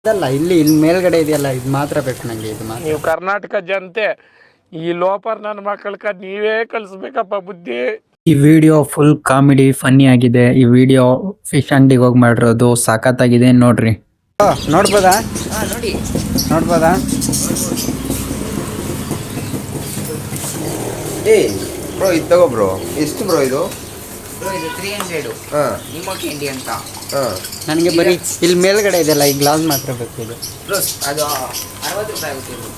ಅದಲ್ಲ, ಇಲ್ಲಿ ಮೇಲ್ಗಡೆ ಇದೆಯಲ್ಲ, ಇದು ಮಾತ್ರ ಬೇಕು ನಂಗೆ. ಇದು ಮಾತ್ರ. ನೀವು ಕರ್ನಾಟಕ ಜನತೆ ಈ ಲೋಪರ್ ನನ್ನ ಮಕ್ಕಳಕ್ಕ ನೀವೇ ಕಲಿಸ್ಬೇಕಪ್ಪ ಬುದ್ಧಿ. ಈ ವಿಡಿಯೋ ಫುಲ್ ಕಾಮಿಡಿ ಫನ್ನಿ ಆಗಿದೆ. ಈ ವಿಡಿಯೋ ಫಿಶ್ ಅಂಗಡಿಗೆ ಹೋಗಿ ಮಾಡಿರೋದು ಸಾಕತ್ತಾಗಿದೆ ನೋಡ್ರಿ. ನೋಡ್ಬೋದಾ? ನೋಡಿ ನೋಡ್ಬೋದಾ? ಬ್ರೋ ಇದು ತಗೋ ಬ್ರೋ. ಎಷ್ಟು ಬ್ರೋ ಇದು? ಬ್ರೋ ಇದು 300 ನಿಮ್ಮ ಕ್ಯಾಂಡಿ ಅಂತ. ನನಗೆ ಬರೀ ಇಲ್ಲಿ ಮೇಲ್ಗಡೆ ಇದೆಯಲ್ಲ, ಈ ಗ್ಲಾಸ್ ಮಾತ್ರ ಬೇಕು. ಇದು ಬ್ರೋ ಅದು 60 ರೂಪಾಯಿ ಆಗುತ್ತೆ ಇದು.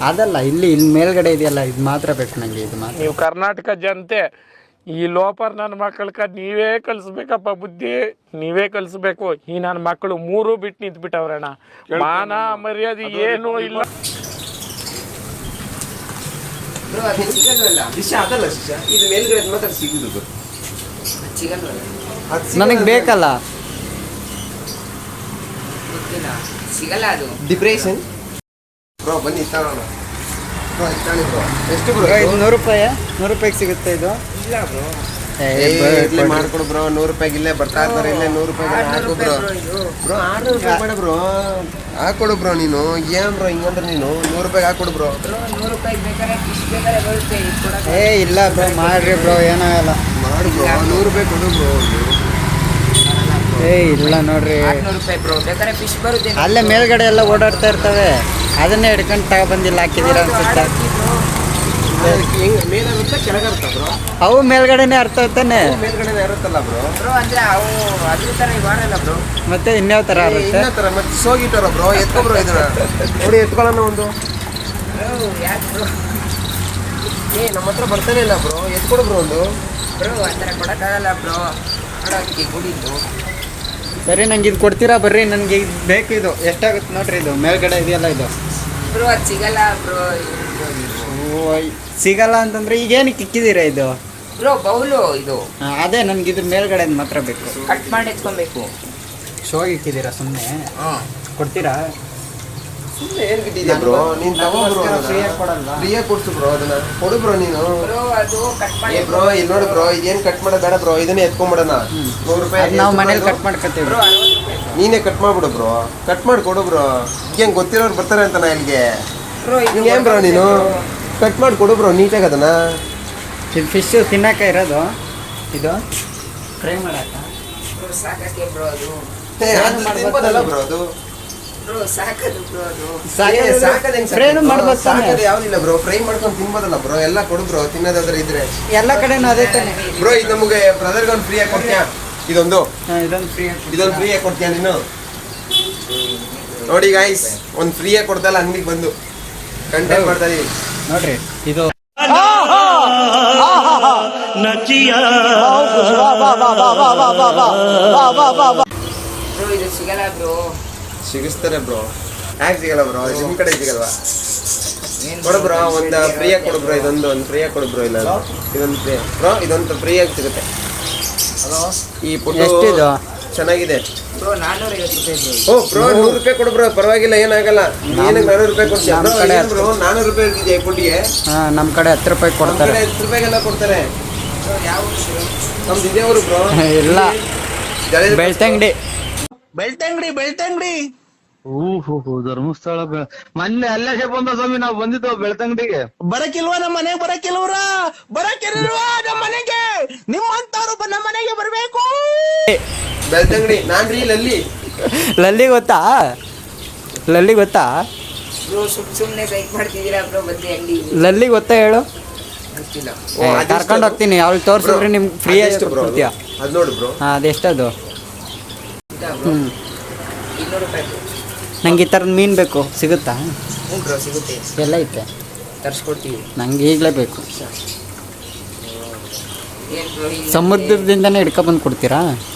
ಅದಲ್ಲ, ಇಲ್ಲಿ ಮೇಲ್ಗಡೆ ಇದೆಯಲ್ಲ, ಇದು ಮಾತ್ರ ಬೇಕು ನಂಗೆ. ಇದು ಮಾತ್ರ. ನೀವು ಕರ್ನಾಟಕ ಜನತೆ ಈ ಲೋಪರ್ ನನ್ನ ಮಕ್ಕಳಕ್ಕ ನೀವೇ ಕಲಿಸ್ಬೇಕಪ್ಪ ಬುದ್ಧಿ. ನೀವೇ ಕಲಿಸ್ಬೇಕು. ಈ ನನ್ನ ಮಕ್ಕಳು 3 ಬಿಟ್ಟು ನಿಂತ್ಬಿಟ್ಟವ್ರಣ್ಣ. ಮಾನ ಮರ್ಯಾದೆ ಏನೂ ಇಲ್ಲ. ಬ್ರೋ ಅದು ಸಿಗಲ್ವಲ್ಲ. ಶಿಷ್ಯ ಅದಲ್ಲ ಶಿಷ್ಯ, ಇದು ಮೇಲ್ಗಡೆ ಮಾತ್ರ ಸಿಗುದು. ಸಿಗಲ್ವಲ್ಲ, ನನಗೆ ಬೇಕಲ್ಲ. ಗೊತ್ತಿಲ್ಲ, ಸಿಗಲ್ಲ ಅದು. Depression bro. ಬನ್ನಿ ತಗೋಣ ಬ್ರೋ. ಇತ್ತಾಳಿ ಬ್ರೋ. ಎಷ್ಟು ಬ್ರೋ? ಇದು 100 ರೂಪಾಯಿ. 100 ರೂಪಾಯಿಗೆ ಸಿಗುತ್ತೆ ಇದು. ಇಲ್ಲ ಬ್ರೋ, ಇಲ್ಲೇ ಮಾಡ್ಕೊಡು ಬ್ರೋ. 100 ರೂಪಾಯಿಗೆ ಇಲ್ಲೇ ಬರ್ತಾ ಇರ್ತಾರೆ. ಇಲ್ಲೇ 100 ರೂಪಾಯಿಗೆ ಹಾಕು ಬ್ರೋ. ಬ್ರೋ 600 ರೂಪಾಯಿ ಬೇಡ ಬ್ರೋ, ಹಾಕೊಡು ಬ್ರೋ. ನೀನು ಏನ್ ಬ್ರೋ ಹಿಂಗಂದ್ರೆ ನೀನು 100 ರೂಪಾಯಿಗೆ ಹಾಕೊಡು ಬ್ರೋ. ಬ್ರೋ 100 ರೂಪಾಯಿ ಬೇಕಾದ್ರೆ ಫಿಶ್ ಬೇಕಾದ್ರೆ ಬರುತ್ತೆ. ಇಲ್ಲ ಬ್ರೋ, ಮಾಡ್ರಿ ಬ್ರೋ, ಏನಾಗಲ್ಲ. ಮಾಡು ಬ್ರೋ. 100 ರೂಪಾಯಿ ಕೊಡು ಬ್ರೋ. ಇಲ್ಲ ನೋಡ್ರಿ, 600 ರೂಪಾಯಿ ಬ್ರೋ. ಬೇಕಾದ್ರೆ ಫಿಶ್ ಬರುತ್ತೆ. ಅಲ್ಲೇ ಮೇಲ್ಗಡೆ ಎಲ್ಲ ಓಡಾಡ್ತಾ ಇರ್ತವೆ, ಅದನ್ನೇ ಹಿಡ್ಕೊಂಡು ತಗೊಬಂದಿಲ್ಲ ಹಾಕಿದ್ದೀರಾ ಅನ್ಸುತ್ತೆ. ಮೇಲೆ ಇರುತ್ತೆ ಕೆಳಗೆ ಇರುತ್ತಾ ಬ್ರೋ? ಅವು ಮೇಲ್ಗಡೆನೆ ಅರ್ಥ ತಾನೆ. ಮೇಲ್ಗಡೆ ಇರುತ್ತಲ್ಲ ಬ್ರೋ. ಬ್ರೋ ಅಂದ್ರೆ ಅವು ಅದ್ರ ತರ ಮಾಡಲ್ಲ ಬ್ರೋ. ಮತ್ತೆ ಇನ್ಯಾವ ತರ ಇರುತ್ತೆ? ಇನ್ನೂ ತರ ಮತ್ತೆ ಸೋಗಿಟ್ಟಾರ ಬ್ರೋ. ಎತ್ಕೊ ಬ್ರೋ ಇದನ್ನ. ನೋಡಿ ಎತ್ಕೊಳ್ಳೋಣ ಒಂದು. ಬ್ರೋ ಯಾಕೆ ಬ್ರೋ? ನಮ್ಮ ಹತ್ರ ಬರ್ತಾನೆ ಇಲ್ಲ ಬ್ರೋ. ಎತ್ಕೊಡು ಬ್ರೋ ಒಂದು. ಬ್ರೋ ಆ ಥರ ಕೊಡೋಕ್ಕಾಗಲ್ಲ ಬ್ರೋ. ನೋಡೋಕ್ಕೆ ಗುಡಿದ್ದು. ಸರಿ, ನಂಗೆ ಇದು ಕೊಡ್ತೀರಾ? ಬರ್ರಿ, ನನಗೆ ಇದು ಬೇಕು. ಇದು ಎಷ್ಟಾಗುತ್ತೆ ನೋಡ್ರಿ. ಇದು ಮೇಲ್ಗಡೆ ಇದೆಯಲ್ಲ, ಇದು ಬ್ರೋ ಅದು ಸಿಗಲ್ಲ ಬ್ರೋ. ಸಿಗಲ್ಲ ಅಂತಂದ್ರೆ ಈಗೇನಕ್ಕೆ ಇಕ್ಕಿದ್ದೀರಾ ಇದು? ಬ್ರೋ ಬೌಲು ಇದು. ಅದೇ ನನಗೆ ಇದ್ರ ಮೇಲ್ಗಡೆ ಮಾತ್ರ ಬೇಕು. ಕಟ್ ಮಾಡಿ ಎತ್ಕೊಬೇಕು. ಶೋಗೆ ಇಕ್ಕಿದ್ದೀರಾ ಸುಮ್ಮನೆ? ಕೊಡ್ತೀರಾ? ಸುಮ್ಮನೆ ಏನು ಗಿಟ್ಟಿದ್ಯಾ ಬ್ರೋ? ನೀನು ತಗೋ ಬ್ರೋ. ಫ್ರೀಯಾಗಿ ಕೊಡಲ್ಲ? ಫ್ರೀಯಾಗಿ ಕೊಡ್ಸು ಬ್ರೋ. ಅದನ್ನ ಕೊಡು ಬ್ರೋ ನೀನು. ಬ್ರೋ ಅದು ಕಟ್ ಮಾಡಿ ಬ್ರೋ ಇಲ್ಲಿ ನೋಡಿ ಬ್ರೋ. ಇದೇನು ಕಟ್ ಮಾಡೋದು ಬೇಡ ಬ್ರೋ. ಇದನ್ನೇ ಎತ್ಕೊಂಡ್ಬಿಡೋಣ. 100 ರೂಪಾಯಿ ನಾವು ಮನೇಲಿ ಕಟ್ ಮಾಡ್ಕೊತೀವಿ. ಬ್ರೋ 60 ರೂಪಾಯಿ. ನೀನೇ ಕಟ್ ಮಾಡ್ಬಿಡು ಬ್ರೋ. ಕಟ್ ಮಾಡಿ ಕೊಡು ಬ್ರೋ. ಹಿಂಗೆ ಗೊತ್ತಿರೋರು ಬರ್ತಾರೆ ಅಂತ ನಾ ಇಲ್ಲಿಗೆ. ಬ್ರೋ ಇದು ಏನು ಬ್ರೋ ನೀನು ಕಟ್ ಮಾಡಿ ಕೊಡು ಬ್ರೋ ನೀಟಾಗಿ ಅದನ್ನ. ಇದು ಫಿಶ್ ತಿನ್ನಕ್ಕೆ ಇರೋದು, ಇದು ಫ್ರೈ ಮಾಡಕ್ಕ. ಬ್ರೋ ಸಾಕಕ್ಕೆ ಬ್ರೋ ಅದು. ತಿನ್ಬೋದಲ್ಲ ಬ್ರೋ ಅದು. ಬ್ರೋ ಸಾಕದು ಬ್ರೋ ಅದು. ಫ್ರೈನು ಮಾಡ್ಬೋದು ತಾನೆ? ಸಾಕದು ಯಾವ್ದಿಲ್ಲ ಬ್ರೋ. ಫ್ರೈ ಮಾಡ್ಕೊಂಡು ತಿನ್ಬೋದಲ್ಲ ಬ್ರೋ. ಎಲ್ಲ ಕೊಡು ಬ್ರೋ ತಿನ್ನೋದಾದ್ರೆ ಇದ್ರೆ. ಎಲ್ಲ ಕಡೆನೂ ಅದೇ ತಾನೆ ಬ್ರೋ. ಇದು ನಮಗೆ ಬ್ರದರ್ಗೆ ಒಂದು ಫ್ರೀಯಾಗಿ ಕೊಡ್ತೀಯಾ? ಇದೊಂದು ಇದೊಂದು ಫ್ರೀಯಾಗಿ ಕೊಡ್ತೀಯಾ ನೀನು? ನೋಡಿ ಗಾಯ್ಸ್, ಒಂದು ಫ್ರೀಯಾಗಿ ಕೊಡ್ತಲ್ಲ ಅಂಗಡಿಗೆ ಬಂದು ಕಂಟೆಂಟ್ ಮಾಡ್ತಾ ಇದೀವಿ ನೋಡ್ರಿ. ಇದು ಬ್ರೋ ಇದು ಸಿಗಲ್ಲ ಬ್ರೋ. ಸಿಗಿಸ್ತಾರೆ ಬ್ರೋ. ಯಾಕೆ ಸಿಗಲ್ಲ ಬ್ರೋ? ನಿಮ್ಮ ಕಡೆ ಸಿಗಲ್ವಾ? ಏನು ಕೊಡು ಬ್ರೋ. ಒಂದು ಫ್ರೀಯಾಗಿ ಕೊಡು ಬ್ರೋ. ಇದೊಂದು ಫ್ರೀಯಾಗಿ ಕೊಡು ಬ್ರೋ. ಇಲ್ಲ ಇದೊಂದು ಫ್ರೀ ಬ್ರೋ. ಇದೊಂದು ಫ್ರೀಯಾಗಿ ಸಿಗುತ್ತೆ. ಈ ಪುಟ್ಟು ಎಷ್ಟಿದು? ಚೆನ್ನಾಗಿದೆ ಬ್ರೋ 450 ರೂಪಾಯಿ ಬ್ರೋ. ಓ ಬ್ರೋ 100 ರೂಪಾಯಿ ಕೊಡು ಬ್ರೋ. ಪರವಾಗಿಲ್ಲ, ಏನಾಗಲ್ಲ. ಏನಕ್ಕೆ 400 ರೂಪಾಯಿ ಕೊಡ್ತೀಯ ನಮ್ಮ ಕಡೆ ಬ್ರೋ? 400 ರೂಪಾಯಿ ಇರ್ತಿದ್ಯಾ ಈ ಪುಟ್ಟಿಗೆ? ನಮ್ಮ ಕಡೆ 10 ರೂಪಾಯಿ ನಮ್ಮ ಕೊಡ್ತಾರೆ. ಕಡೆ 10 ರೂಪಾಯಿಗೆಲ್ಲ ಕೊಡ್ತಾರೆ. ಬ್ರೋ ಯಾವ ಊರು? ನಮ್ದು ಇದೇ ಊರು ಬ್ರೋ. ಇಲ್ಲ, ಬೆಳ್ತಂಗಡಿ. ಧರ್ಮಸ್ಥಳ ಮೊನ್ನೆ ಅಲ್ಲೇ ಬಂದ ಸ್ವಾಮಿ. ನಾವು ಬಂದಿದ್ದೋ ಬೆಳ್ತಂಗಡಿಗೆ. ಬರಕಿಲ್ವಾ ನಮ್ಮ ಮನೆಗೆ? ಬರಕಿಲ್ವ್ರ? ಬರಕಿಲ್ವಾ ನಮ್ಮ ಮನೆಗೆ? ನಿಮ್ಮಂತವ್ರು ನಮ್ಮ ಮನೆಗೆ ಬರ್ಬೇಕು. ಬೆಳ್ತಂಗಡಿ. ನಾನ್ರಿ ಲಲ್ಲಿ ಗೊತ್ತಾ? ಲಲ್ಲಿ ಗೊತ್ತಾ? ಬ್ರೋ ಸುಮ್ಮನೆ ಬೈಕ್ ಮಾಡ್ತಿದ್ದೀರಾ ಬ್ರೋ? ಬಂದೆ ಅಂಗಡಿ. ಲಲ್ಲಿ ಗೊತ್ತಾ ಹೇಳು? ಗೊತ್ತಿಲ್ಲ. ಕರ್ಕೊಂಡು ಹೋಗ್ತೀನಿ. ಅವ್ಳು ತೋರಿಸಿದ್ರೆ ನಿಮ್ಗೆ ಫ್ರೀ ಎಷ್ಟು ಬ್ರೋ? ಕೊಡ್ತೀಯ. ಅದು ನೋಡಿ ಬ್ರೋ. ಅದೆಷ್ಟದು? 200 ರೂಪಾಯಿ ಬ್ರೋ. ನಂಗೆ ಈ ಥರದ ಮೀನು ಬೇಕು. ಸಿಗುತ್ತಾ? ಹ್ಞೂ ಬ್ರೋ ಸಿಗುತ್ತೆ. ಎಲ್ಲ ಐತೆ. ತರಿಸ್ಕೊಡ್ತೀವಿ. ನಂಗೆ ಈಗಲೇ ಬೇಕು. ಏನು ಬ್ರೋ ಈಗ ಸಮುದ್ರದಿಂದನೇ ಹಿಡ್ಕೊಬಂದು ಕೊಡ್ತೀರಾ?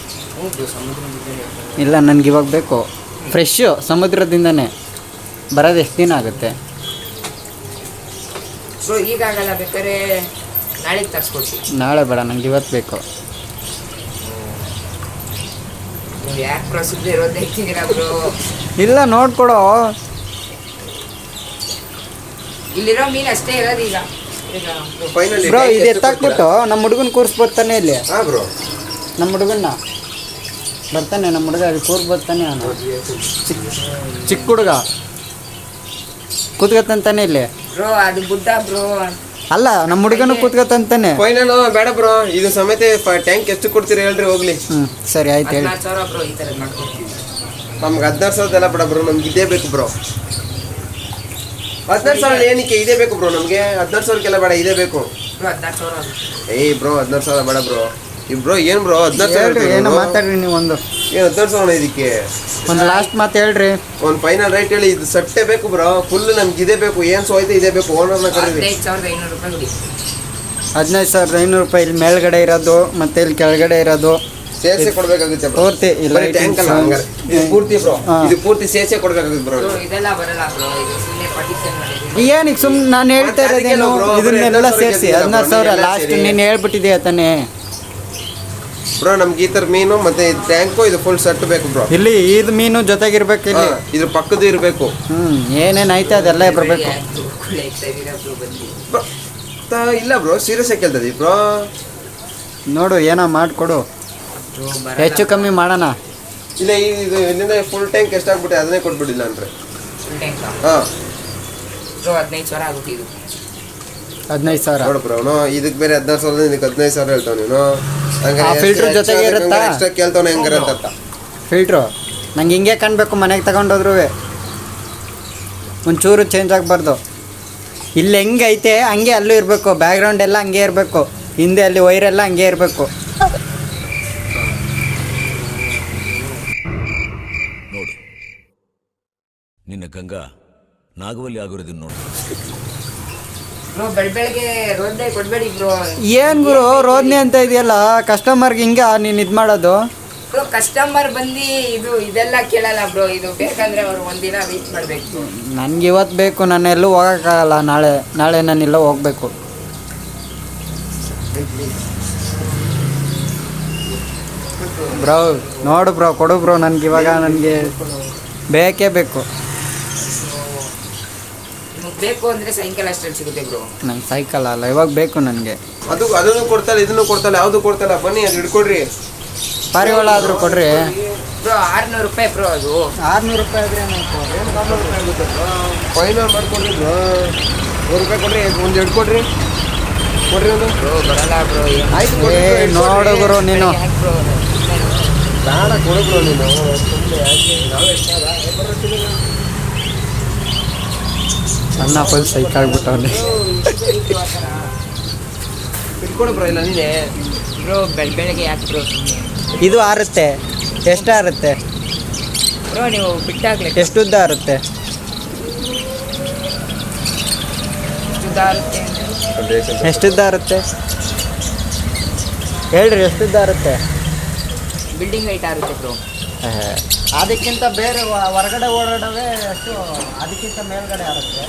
ಹ್ಞೂ ಬ್ರೋ ಸಮುದ್ರದಿಂದ. ಇಲ್ಲ, ನನಗೆ ಇವಾಗ ಬೇಕು. ಫ್ರೆಶ್ಶು ಸಮುದ್ರದಿಂದನೇ. ಬರೋದು ಎಷ್ಟು ದಿನ ಆಗುತ್ತೆ? ಬ್ರೋ ಈಗ ಆಗಲ್ಲ, ಬೇಕಾದ್ರೆ ನಾಳೆಗೆ ತರಿಸ್ಕೊಡ್ತೀವಿ. ನಾಳೆ ಬೇಡ, ನಂಗೆ ಇವತ್ತು ಬೇಕು. ನೀವು ಯಾಕೆ ಬ್ರೋ ಸುಮ್ಮನೆ ಇರೋದು ಹೇಳ್ತಿದ್ದೀರಾ ಬ್ರೋ? ಇಲ್ಲ, ನೋಡ್ಕೊಡೋ. ಇಲ್ಲಿರೋ ಮೀನು ಅಷ್ಟೇ ಇರೋದು ಈಗ. ಫೈನಲಿ ಬ್ರೋ, ಇದು ಎತ್ತಾಕ್ಬಿಟ್ಟು ನಮ್ಮ ಹುಡುಗನ ಕೂರಿಸ್ಬೋದು ತಾನೆ ಇಲ್ಲಿ? ಹಾ ಬ್ರೋ. ನಮ್ಮ ಹುಡುಗನ್ನ ಬರ್ತಾನೆ ನಮ್ಮ ಹುಡುಗ ಅಲ್ಲಿ ಕೂರ್ಗ್ ಬರ್ತಾನೆ ಅವನು ಚಿಕ್ಕ ಹುಡುಗ ಕೂತ್ಕೊತಂತಾನೆ ಇಲ್ಲಿ ಬ್ರೋ ಅದು ಬುದ್ಧ ಬ್ರೋ. ಅಲ್ಲ ನಮ್ಮ ಹುಡುಗನು ಕೂತ್ಕೊತಂತಾನೆ. ಫೈನಲ್ ಬೇಡ ಬ್ರೋ, ಇದು ಸಮೇತ ಟ್ಯಾಂಕ್ ಎಷ್ಟು ಕೊಡ್ತೀರಿ ಹೇಳ್ರಿ ಹೋಗ್ಲಿ. ಸರಿ ಆಯ್ತು ಹೇಳಿ. 16,000 ಬ್ರೋ ಈ ಥರ ಮಾಡ್ಕೊಡ್ತೀವಿ. ನಮ್ಗೆ 16,000 ಎಲ್ಲ ಬೇಡ ಬ್ರೋ, ನಮ್ಗೆ ಇದೇ ಬೇಕು ಬ್ರೋ. 16,000 ಏನಕ್ಕೆ ಇದೇ ಬೇಕು ಬ್ರೋ, ನಮ್ಗೆ 16,000ಕ್ಕೆಲ್ಲ ಬೇಡ, ಇದೇ ಬೇಕು. ಬ್ರೋ 16,000 ಏಯ್ ಬ್ರೋ 16,000 ಬೇಡ ಬ್ರೋ. ಬ್ರೋ ಏನ್ ಬ್ರೋ 16,000 ಏನೋ ಮಾತಾಡ್ರಿ ನೀವು ಒಂದು ಏನು 16,000 ಇದಕ್ಕೆ ಒಂದು ಲಾಸ್ಟ್ ಮಾತು ಹೇಳ್ರಿ. ಒಂದು ಫೈನಲ್ ರೈಟ್ ಹೇಳಿ. ಇದು ಸಟ್ಟೆ ಬೇಕು ಬ್ರೋ, ಫುಲ್ ನಮ್ಗೆ ಇದೇ ಬೇಕು. ಏನ್ ಸೋಯ್ತು ಇದೇ ಬೇಕು. ಓನರ್ನ ಕರೀರಿ. 15,500 ರೂಪಾಯಿ ಕೊಡಿ. 15,500 ರೂಪಾಯಿ ಇಲ್ಲಿ ಮೇಲ್ಗಡೆ ಇರೋದು ಮತ್ತೆ ಇಲ್ಲಿ ಕೆಳಗಡೆ ಇರೋದು ಸೇರ್ಸೆ ಕೊಡ್ಬೇಕಾಗುತ್ತೆ ಬ್ರೋ. ಪೂರ್ತಿ ಇಲ್ಲ ಟ್ಯಾಂಕ್ ಅಲ್ಲ ಹಂಗಾರೆ ಇದು ಪೂರ್ತಿ ಬ್ರೋ. ಇದು ಪೂರ್ತಿ ಸೇರ್ಸೆ ಕೊಡ್ಬೇಕಾಗುತ್ತೆ ಬ್ರೋ. ಬ್ರೋ ಇದೆಲ್ಲ ಬರಲ್ಲ ಬ್ರೋ, ಇದು ಸುಮ್ಮನೆ ಪಾರ್ಟಿಷನ್ ಮಾಡಿದ್ವಿ. ಏನಕ್ಕೆ ಸುಮ್ಮನೆ ನಾನು ಹೇಳ್ತಾ ಇರೋದೇನು, ಇದನ್ನೆಲ್ಲ ಸೇರಿಸಿ 16,000 ಲಾಸ್ಟ್ ನೀನು ಹೇಳ್ಬಿಟ್ಟಿದೆಯಾ ತಾನೇ ಬ್ರೋ. ನಮ್ಗೆ ಈ ತರ ಮೀನು ಮತ್ತೆ ಟ್ಯಾಂಕು ಇದು ಫುಲ್ ಸೆಟ್ ಬೇಕು ಬ್ರೋ. ಇಲ್ಲಿ ಇದು ಮೀನು ಜೊತೆಗಿರ್ಬೇಕು ಇಲ್ಲಿ. ಇದ್ರ ಪಕ್ಕದ ಇರಬೇಕು. ಏನೇನೈತೆ ಅದೆಲ್ಲ ಬರಬೇಕು ಇಲ್ಲ ಬ್ರೋ, ಸೀರಿಯಸ್ ಆಗಿ ಕೇಳ್ತದೆ ಬ್ರೋ. ನೋಡು ಏನೋ ಮಾಡಿಕೊಡು, ಹೆಚ್ಚು ಕಮ್ಮಿ ಮಾಡೋಣ. ಇಲ್ಲ ಇದು ಇಲ್ಲಿಂದ ಫುಲ್ ಟ್ಯಾಂಕ್ ಎಷ್ಟಾಗ್ಬಿಟ್ಟೆ ಅದನ್ನೇ ಕೊಟ್ಬಿಟ್ಟಿಲ್ಲ ಅಂದ್ರೆ. ಫುಲ್ ಟ್ಯಾಂಕ್ ಹಾಂ ಬ್ರೋ 15,000 ಆಗುತ್ತೆ ಇದು. 15,000 ನೋಡು ಬ್ರೋ, ಇದಕ್ಕೆ ಬೇರೆ 16,000 ಇದಕ್ಕೆ 15,000 ಹೇಳ್ತಾವ ನೀನು. ಫಿಲ್ಟರ್ ಜೊತೆಗೆ ಇರುತ್ತಾ? ಎಕ್ಸ್ಟ್ರಾ ಕೇಳ್ತಾವನೆ ಹೆಂಗಿರತ್ತ ಫಿಲ್ಟ್ರು ನಂಗೆ ಹಿಂಗೆ ಕಾಣಬೇಕು, ಮನೆಗೆ ತಗೊಂಡೋದ್ರು ಒಂಚೂರು ಚೇಂಜ್ ಆಗಬಾರ್ದು. ಇಲ್ಲಿ ಹೆಂಗೈತೆ ಹಂಗೆ ಅಲ್ಲೂ ಇರಬೇಕು, ಬ್ಯಾಕ್ಗ್ರೌಂಡ್ ಎಲ್ಲ ಹಂಗೆ ಇರಬೇಕು, ಹಿಂದೆ ಅಲ್ಲಿ ವೈರೆಲ್ಲ ಹಂಗೆ ಇರಬೇಕು. ನೋಡು ನಿನ್ನ ಗಂಗಾ ನಾಗವಲ್ಲಿ ಆಗಿರೋದನ್ನ ನೋಡು. ಬ್ರೋ ಬೆಳಗ್ಗೆ ರೋದ್ನೆ ಕೊಡಬೇಡಿ ಬ್ರೋ. ಏನು ಗುರು ರೋದನೆ ಅಂತ ಇದೆಯಲ್ಲ, ಕಸ್ಟಮರ್ಗೆ ಹಿಂಗೆ ನೀನು ಇದು ಮಾಡೋದು. ಬ್ರೋ ಕಸ್ಟಮರ್ ಬಂದು ಇದೆಲ್ಲ ಕೇಳಲ್ಲ ಬ್ರೋ, ಇದು ಬೇಕಂದ್ರೆ ಅವ್ರು ಒಂದಿನ ವೇಟ್ ಮಾಡಬೇಕು. ನನಗೆ ಇವತ್ತು ಬೇಕು, ನಾನು ಎಲ್ಲೂ ಹೋಗೋಕ್ಕಾಗಲ್ಲ. ನಾಳೆ ನಾನೆಲ್ಲ ಹೋಗ್ಬೇಕು. ಬ್ರೋ ನೋಡು ಬ್ರೋ, ಕೊಡು ಬ್ರೋ ನನಗೆ ಇವಾಗ, ನನಗೆ ಬೇಕೇ ಬೇಕು. ಬೇಕು ಅಂದ್ರೆ ಸಾಯಂಕಾಲ ಅಷ್ಟರಲ್ಲಿ ಸಿಗುತ್ತೆ ಬ್ರೋ. ನಂಗೆ ಸೈಕಲ್ ಅಲ್ಲ ಇವಾಗ ಬೇಕು ನನಗೆ. ಅದನ್ನು ಕೊಡ್ತಾಳೆ ಇದನ್ನು ಕೊಡ್ತಾಳೆ, ಯಾವುದು ಕೊಡ್ತಾಳೆ. ಬನ್ನಿ ಅದು ಹಿಡ್ಕೊಡ್ರಿ. ಪಾರಿವಾಳ ಆದರೂ ಕೊಡ್ರಿ ಬ್ರೋ. 600 ರೂಪಾಯಿ ಬ್ರೋ ಅದು. 600 ರೂಪಾಯಿ ಆದ್ರೆ ಫೈನಲ್ ಮಾಡ್ಕೊಡ್ರಿ ಬ್ರೋ. 100 ರೂಪಾಯಿ ಕೊಡ್ರಿ, ಒಂದು ಹಿಡ್ಕೊಡ್ರಿ, ಕೊಡ್ರಿ ಒಂದು. ಬ್ರೋ ಬರಲ್ಲ ಬ್ರೋ. ಆಯ್ತು ನೋಡು ಗುರು ನೀನು ಬ್ರೋ ಬೇಡ ಕೊಡು ಬ್ರೋ ನೀನು. ಅಣ್ಣ ಫುಲ್ ಸೈಕ್ ಆಗ್ಬಿಟ್ಟವಲ್ಲಿ. ಹಿಡ್ಕೊಡು ಬ್ರೋ. ಇಲ್ಲ ನೀನೇ ಬ್ರೋ ಬೆಳಗ್ಗೆ ಯಾಕೆ ಬ್ರೋ ಸುಮ್ಮನೆ ಇದು ಆರುತ್ತೆ. ಎಷ್ಟು ಆರುತ್ತೆ ಬ್ರೋ? ನೀವು ಬಿಟ್ಟಾಗ್ಲಿ ಎಷ್ಟು ಉದ್ದ ಆರುತ್ತೆ? ಎಷ್ಟು ಉದ್ದ ಆರುತ್ತೆ ಹೇಳ್ರಿ, ಎಷ್ಟು ಉದ್ದ ಆರುತ್ತೆ? ಬಿಲ್ಡಿಂಗ್ ಹೈಟ್ ಆಗುತ್ತೆ ಬ್ರೋ. ಅದಕ್ಕಿಂತ ಬೇರೆ ಹೊರಗಡೆ ಓಡಾಡೋವೇ ಅಷ್ಟು, ಅದಕ್ಕಿಂತ ಮೇಲ್ಗಡೆ ಆರುತ್ತೆ.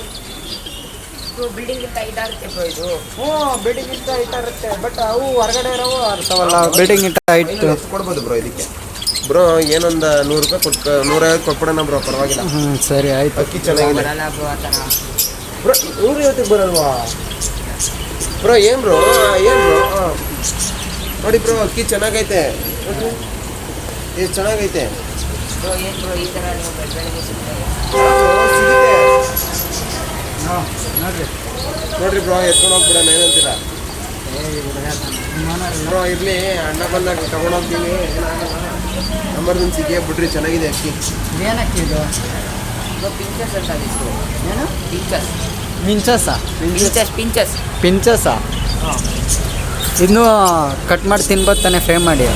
ಬಿಲ್ಡಿಂಗ್ ಇಂತ ಹೈಟ್ ಆಗುತ್ತೆ ಬ್ರೋ ಇದು. ಬಿಲ್ಡಿಂಗ್ ಇಂತ ಹೈಟ್ ಆಗುತ್ತೆ, ಬಟ್ ಅವು ಹೊರಗಡೆ ಇರೋವು ಅರ್ಥವಲ್ಲ. ಬಿಲ್ಡಿಂಗ್ ಇಂತ ಹೈಟ್ ಕೊಡ್ಬೋದು ಬ್ರೋ ಇದಕ್ಕೆ. ಬ್ರೋ ಏನೊಂದು 100 ರೂಪಾಯಿ ಕೊಟ್ಟು 150 ಕೊಟ್ಬಿಡೋಣ ಬ್ರೋ, ಪರವಾಗಿಲ್ಲ. ಸರಿ ಆಯ್ತು. ಅಕ್ಕಿ ಚೆನ್ನಾಗಿದೆ ಬರಲ್ಲ ಬ್ರೋ ಆ ಥರ. ಬ್ರೋ 150 ಬರಲ್ವಾ ಬ್ರೋ? ಏನು ಬ್ರೋ ನೋಡಿ ಬ್ರೋ, ಅಕ್ಕಿ ಚೆನ್ನಾಗೈತೆ, ಇದು ಚೆನ್ನಾಗೈತೆ ಬ್ರೋ. ಏನು ಬ್ರೋ ಈ ಥರ ನೀವು ಬೆಳಗ್ಗೆ ಸುಮ್ಮನೆ ನೋಡ್ರಿ ಬ್ರೋ, ಎತ್ಕೊಂಡು ಹೋಗ್ಬಿಡೋಣ ಏನಂತೀರಾ ಬ್ರೋ? ಇರಲಿ, ಅಣ್ಣ ಬಂದಾಗ ತಗೊಂಡೋಗ್ತೀವಿ, ಎಮರ್ಜೆನ್ಸಿಗೆ ಬಿಡ್ರಿ. ಚೆನ್ನಾಗಿದೆ ಅಕ್ಕಿ. ಏನಕ್ಕೆ ಇದು? ಬ್ರೋ ಪಿಂಚಸ್ ಅಂತ ಅದಿಷ್ಟು. ಏನು ಪಿಂಚಸ್? ಮಿಂಚಸ್ಸಾ? ಪಿಂಚಸ್. ಪಿಂಚಸ್ಸಾ? ಇನ್ನೂ ಕಟ್ ಮಾಡಿ ತಿನ್ಬೋದು ತಾನೆ, ಫ್ರೈ ಮಾಡಿ.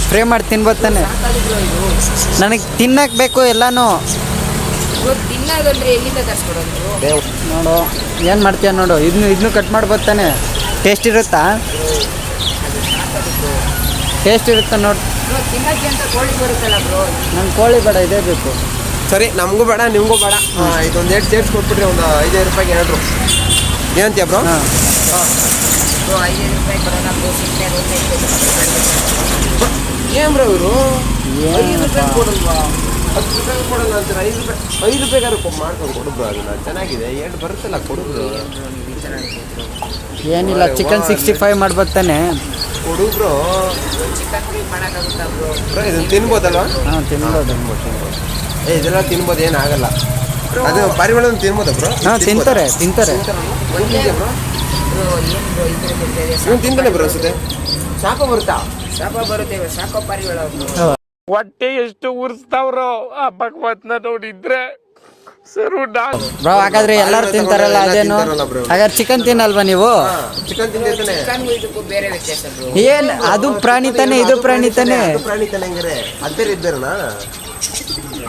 ಫ್ರೈ ಮಾಡಿ ತಿನ್ಬೋದು ತಾನೆ. ನನಗೆ ತಿನ್ನಕ್ಕೆ ಬೇಕು ಎಲ್ಲನೂ. ತಿನ್ನೋದಂದ್ರೆ ಎಲ್ಲಿಂದ ತರಿಸ್ಕೊಡೋದು? ನೋಡು ಏನು ಮಾಡ್ತೀಯ ನೋಡು, ಇದನ್ನು ಕಟ್ ಮಾಡ್ಬೋದು ತಾನೆ. ಟೇಸ್ಟ್ ಇರುತ್ತಾ? ಟೇಸ್ಟ್ ಇರುತ್ತಾ ನೋಡು. ಬ್ರೋ ತಿನ್ನಕ್ಕೆ ಅಂತ ಕೋಳಿ ಬರುತ್ತಲ್ಲ ಬ್ರೋ. ನಂಗೆ ಕೋಳಿ ಬೇಡ, ಇದೇ ಬೇಕು. ಸರಿ, ನಮಗೂ ಬೇಡ ನಿಮಗೂ ಬೇಡ. ಇದೊಂದು 2 ಸೇರ್ಸ್ ಕೊಟ್ಬಿಟ್ರಿ, ಒಂದು 5 ರೂಪಾಯಿಗೆ ಹೇಳ್ರು. ಏನಂತೀಯ ಬ್ರೋ? ಹಾಂ ಬ್ರೋ 5 ರೂಪಾಯಿ ಬರೋಣ ಬ್ರೋ. ಸಿಕ್ಕರೆ ಏನು ಬ್ರೋ ಇವರು 5 ರೂಪಾಯಿ ಕೊಡಲ್ವಾ? 10 ರೂಪಾಯಿ ಕೊಡಲ್ಲ ಅಂತಾರೆ, 5 ರೂಪಾಯಿಗಾರು ಮಾಡ್ಕೊಂಡು ಕೊಡು ಬ್ರೋ. ಅದನ್ನ ಚೆನ್ನಾಗಿದೆ, ಏನು ಬರುತ್ತಲ್ಲ ಕೊಡು ಬ್ರೋ. ಏನಿಲ್ಲ, ಚಿಕನ್ 65 ಮಾಡ್ಬೇಕು ತಾನೆ. ಕೊಡು ಬ್ರೋ. ಚಿಕನ್ ಫ್ರೈ ಮಾಡೋಕ್ಕಾಗುತ್ತಾ ಬ್ರೋ? ಬ್ರೋ ಇದನ್ನ ತಿನ್ಬೋದಲ್ವಾ? ಹಾಂ ತಿನ್ಬೋದು. ಇದೆಲ್ಲ ತಿನ್ಬೋದು, ಏನಾಗಲ್ಲ. ಅದು ಪಾರಿವಾಳನ ತಿನ್ಬೋದ ಬ್ರೋ? ಹಾಂ ತಿಂತಾರೆ. ಒಳ್ಳೆ ಬ್ರೋ. ಏನು ಬ್ರೋ ಈ ಥರ ತಿಂತಿದೆ? ನೀವು ತಿಂತಾನೆ ಬ್ರೋ ಅನ್ಸುತ್ತೆ. ಶಾಪ ಬರುತ್ತಾ? ಶಾಪ ಬರುತ್ತೆ, ಶಾಖ ಪಾರಿವಾಳ ಬ್ರೋ. ಹೊಟ್ಟೆ ಎಷ್ಟು ಉರ್ಸ್ತಾವ್ರೋ ಆ ಭಗವತ್ನ ನೋಡಿದ್ರೆ ಸರು ಬ್ರೋ ಹಾಗಾದ್ರೆ ಎಲ್ಲರೂ ತಿಂತಾರಲ್ಲ, ಅದೇನು ಹಾಗಾದ್ರೆ ಚಿಕನ್ ತಿನ್ನಲ್ವಾ ನೀವು? ಚಿಕನ್ ತಿಂದಿರ್ತಾನೆ. ಚಿಕನ್ಗೂ ಇದಕ್ಕೂ ಬೇರೆ ವ್ಯತ್ಯಾಸ ಬ್ರೋ. ಏನ್ ಅದು ಪ್ರಾಣಿ ತಾನೆ, ಇದು ಪ್ರಾಣಿ ತಾನೆ. ಅದು ಪ್ರಾಣಿ ತಾನೆ ಹಂಗಾರೆ. ಅದೇ ಇದ್ದಾರಣ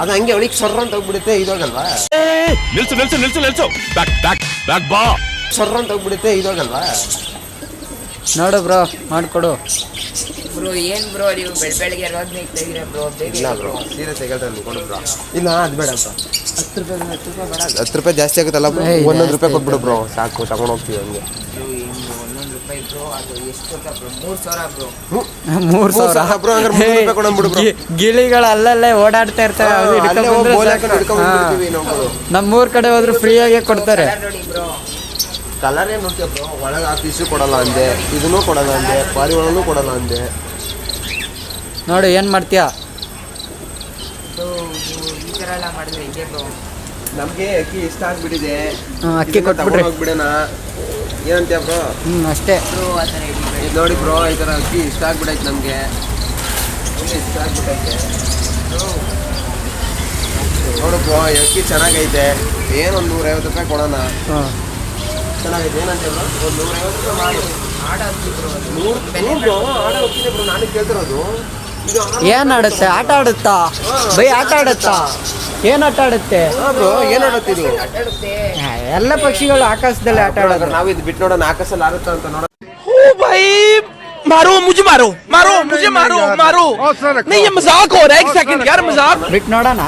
ಅದು ಹಂಗೆ ಅವಳಿಗೆ ಸೊರ್ರ ಅಂತ ಹೋಗ್ಬಿಡುತ್ತೆ, ಇದಾಗಲ್ವಾ? ಸೊರ್ರ ಅಂತ ಹೋಗ್ಬಿಡುತ್ತೆ, ಇದಾಗಲ್ವಾ? ನೋಡು ಬ್ರೋ ಮಾಡ್ಕೊಡು. ಬ್ರೋ ಏನ್ ಬ್ರೋ ನೀವು ಬೆಳಗ್ಗೆ ರೋದ್ನ ಇಟ್ಟಿದ್ದೀರಾ ಬ್ರೋ? ಇಲ್ಲ ಬ್ರೋ ಸೀರಿಯಸ್ ಹೇಳ್ತಾರೆ, ಕೊಡು ಬ್ರೋ. ಇಲ್ಲ ಅದು ಬೇಡ ಬ್ರೋ, 10 ರೂಪಾಯಿ ಬೇಡ. 10 ರೂಪಾಯಿ ಜಾಸ್ತಿ ಆಗುತ್ತಲ್ಲ ಬ್ರೋ, 1 ರೂಪಾಯಿ ಕೊಟ್ಬಿಡು ಬ್ರೋ, ಸಾಕು ತಗೊಂಡು ಹೋಗ್ತೀವಿ ಹಂಗೆ. ₹1 ಬ್ರೋ. ಅದು ಎಷ್ಟು ಗೊತ್ತಾ ಬ್ರೋ? 3,000 ಬ್ರೋ. 3,000 ಬ್ರೋ. ಹಂಗಾರೆ 3 ರೂಪಾಯಿ ಕೊಡಂಬಿಡು ಬ್ರೋ. ಗಿಳಿಗಳು ಅಲ್ಲಲ್ಲೇ ಓಡಾಡ್ತಾ ಇರ್ತಾವೆ, ಅದು ಹಿಡ್ಕೊಂಡ್ಬಿಡ್ತೀವಿ ನಾವು. ನಮ್ಮೂರ್ ಕಡೆ ಹೋದ್ರು ಫ್ರೀಯಾಗೆ ಕೊಡ್ತಾರೆ. ನೋಡಿ ಬ್ರೋ, ಕಲರ್ ಏನು ನೋಡ್ತೀಯ ಬ್ರೋ? ಒಳಗೆ ಆ ಫಿಶು ಕೊಡಲ್ಲ ಅಂದೆ, ಇದನ್ನೂ ಕೊಡಲ್ಲ ಅಂದೆ, ಪಾರಿವಾಳನೂ ಕೊಡಲ್ಲ ಅಂದೆ. ನೋಡು ಏನ್ ಮಾಡ್ತೀಯ? ಈ ಥರ ಎಲ್ಲ ಮಾಡಿದ್ರೆ ಇದೆ ಬ್ರೋ. ನಮಗೆ ಅಕ್ಕಿ ಇಷ್ಟ ಆಗ್ಬಿಟ್ಟಿದೆ, ಅಕ್ಕಿ ಕೊಟ್ಬಿಡ್ರಿ. ಹೋಗ್ಬಿಡೋಣ ಏನಂತೀಯ ಬ್ರೋ? ಅಷ್ಟೇ ಬ್ರೋ ಆ ಥರ ಇದು ನೋಡಿ ಬ್ರೋ, ಈ ಥರ ಅಕ್ಕಿ ಇಷ್ಟ ಆಗ್ಬಿಟ್ಟೈತೆ ನಮಗೆ, ಇಷ್ಟ ಆಗ್ಬಿಟ್ಟೈತೆ. ನೋಡು ಬ್ರೋ, ಅಕ್ಕಿ ಚೆನ್ನಾಗೈತೆ, ಏನೊಂದು 150 ರೂಪಾಯಿ ಕೊಡೋಣ. ಚೆನ್ನಾಗೈತೆ, ಏನಂತೀಯ ಬ್ರೋ? ಒಂದು 150 ರೂಪಾಯಿ ಮಾಡಿ. ಆಡ ಹಾಕಿ ಬ್ರೋ. ಅದು 100 ಬ್ರೋ, ಆಡ ಹೋಗ್ತಿದೆ ಬ್ರೋ, ನಾನು ಕೇಳ್ತಿರೋದು. ಏನ್ ಆಡುತ್ತೆ? ಆಟ ಆಡುತ್ತಾ ಬೈ? ಆಟ ಆಡುತ್ತಾ? ಏನ್ ಆಟ ಆಡುತ್ತೆ ಬ್ರೋ? ಏನು ಆಡುತ್ತಿದ್ದು? ಆಟಾಡುತ್ತೆ. ಎಲ್ಲ ಪಕ್ಷಿಗಳು ಆಕಾಶದಲ್ಲಿ ಆಟ ಆಡೋದು. ನಾವು ಇದು ಬಿಟ್ಟು ನೋಡೋಣ, ಆಕಾಶಲ್ಲಿ ಆಡುತ್ತಾ ಅಂತ ನೋಡೋಣ. मारो मुझे, मारो मारो मुझे, मारो मारो नहीं, ये मजाक हो रहा है. 1 सेकंड यार, मजाक. ಬಿಟ್ಟು ನೋಡೋಣ.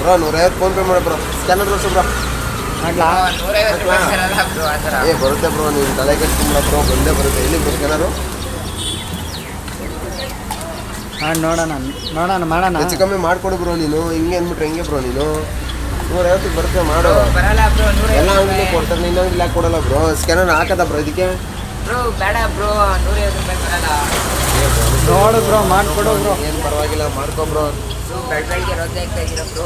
ಬ್ರೋ 150 ಫೋನ್ ಪೇ ಮಾಡಿ ಬ್ರೋ, ಸ್ಕ್ಯಾನರ್ ತೋರಿಸು ಬ್ರೋ. ಮಾಡ್ಲಾ? 150 ರೂಪಾಯಿ ಸರಲ್ಲ ಬ್ರೋ ಆ ಥರ. ಬರುತ್ತೆ ಬ್ರೋ, ನೀವು ತಲೆ ಕೆಡ್ಸ್ಕೊಂಬಿಡ ಬ್ರೋ, ಬಂದೇ ಬರುತ್ತೆ. ಎಲ್ಲಿ ಬ್ರೋ ಸ್ಕ್ಯಾನರು? ನೋಡೋಣ ಮಾಡೋಣ. ಹೆಚ್ಚು ಕಮ್ಮಿ ಮಾಡ್ಕೊಡು ಬ್ರೋ. ನೀನು ಹಿಂಗೆ ಅಂದ್ಬಿಟ್ರೆ ಹೆಂಗೆ ಬ್ರೋ? ನೀನು 150 ಬರುತ್ತೆ, ಮಾಡು. ಬರಲ್ಲ ಬ್ರೋ. ಎಲ್ಲ ಅಂಗಡಿ ಕೊಡ್ತಾರೆ, ನಿನ್ನ ಅಂಗಡಿ ಯಾಕೆ ಕೊಡಲ್ಲ ಬ್ರೋ? ಸ್ಕ್ಯಾನರ್ ಹಾಕದ ಬ್ರೋ ಇದಕ್ಕೆ? ಬ್ರೋ ಬೇಡ ಬ್ರೋ, 150 ರೂಪಾಯಿ ಬರಲ್ಲ. ನೋಡು ಬ್ರೋ ಮಾಡ್ಕೊಡು ಬ್ರೋ. ಏನು ಪರವಾಗಿಲ್ಲ, ಮಾಡ್ಕೊ ಬ್ರೋ. ಬ್ರೋ ಬೆಳಗ್ಗೆ ರೋದ್ನ ಇಡ್ತಾ ಇದ್ದೀರಾ ಬ್ರೋ?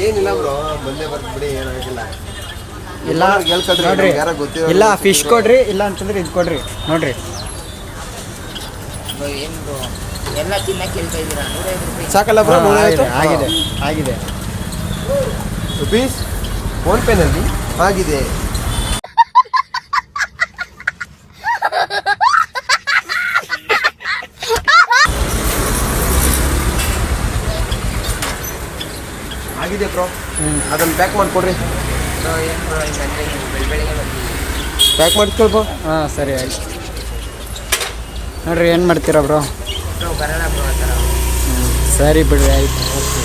ಏನಿಲ್ಲ ಬ್ರೋ, ಬಂದೇ ಬರ್ತು ಬಿಡಿ, ಏನಾಗಿಲ್ಲ. ಇಲ್ಲ ನೋಡ್ರಿ, ಯಾರೋ ಗೊತ್ತಿರೋ ಇಲ್ಲ ಫಿಶ್ ಕೊಡ್ರಿ, ಇಲ್ಲ ಅಂತಂದ್ರೆ ಇದು ಕೊಡ್ರಿ. ನೋಡ್ರಿ ಬ್ರೋ ಏನು ಬ್ರೋ ಎಲ್ಲ ತಿನ್ನಕ್ಕೆ ಹೇಳ್ತಾ ಇದ್ದೀರಾ? 150 ರೂಪಾಯಿ ಸಾಕಲ್ಲ ಬ್ರೋ? 150 ಆಗಿದೆ ರುಪೀಸ್ ಫೋನ್ ಪೇನಲ್ಲಿ ಆಗಿದೆ. ಆಗಿದೆ ಬ್ರೋ, ಅದನ್ನು ಪ್ಯಾಕ್ ಮಾಡಿಕೊಡ್ರಿ. ಬ್ರೋ ಏನು ಬ್ರೋ ಹಿಂಗಂದ್ರೆ ನೀವು ಬೆಳಗ್ಗೆ ಬರ್ತೀವಿ. ಪ್ಯಾಕ್ ಮಾಡಿಸ್ಕೊಳ್ಬೋ. ಹಾಂ ಸರಿ ಆಯ್ತು. ನೋಡ್ರಿ ಏನು ಮಾಡ್ತೀರಾ ಬ್ರೋ? ಬ್ರೋ ಬರಲ್ಲ ಬ್ರೋ ಆ ಥರ. ಸರಿ ಬಿಡ್ರಿ ಆಯ್ತು. ಓಕೆ.